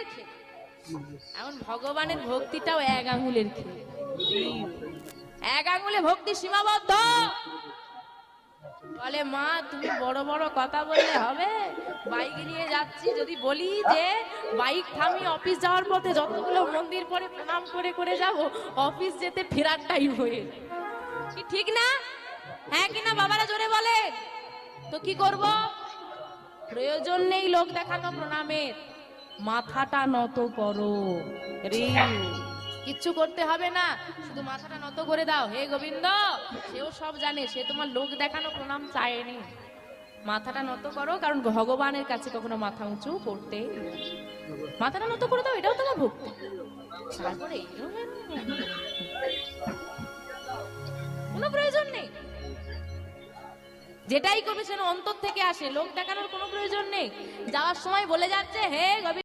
আঙুলের খেল। এখন ভগবানের ভক্তিটাও এক আঙুলের খেল। এক আঙুলে ভক্তি সীমাবদ্ধ। বলে মা তুমি বড় বড় কথা বললে হবে? বাইক নিয়ে যাচ্ছি, যদি বলি যে বাইক থামিয়ে অফিস যাওয়ার পথে যতগুলো মন্দির পরে প্রণাম করে করে যাব, অফিস যেতে ফেরার টাইম হয়ে, কি ঠিক না? হ্যাঁ কিনা বাবারা জোরে বলে। তো কি করব? প্রয়োজন নেই লোক দেখানো প্রণামের, মাথাটা নত করো রে। কিচ্ছু করতে হবে না, শুধু মাথাটা নত করে দাও। হে গোবিন্দ, সেও সব জানে, সে তোমার লোক দেখানো প্রণাম চায়নি। মাথাটা নত করো, কারণ ভগবানের কাছে কখনো মাথা উঁচু করতে, মাথাটা নত করে দাও, এটাও তোমার ভক্তি। তারপরে কোনো প্রয়োজন নেই, যেটাই করবে সেটা অন্তর থেকে আসে, লোক দেখানোর কোনো প্রয়োজন নেই। যাওয়ার সময় বলে যাচ্ছে হে গোবিন্দ।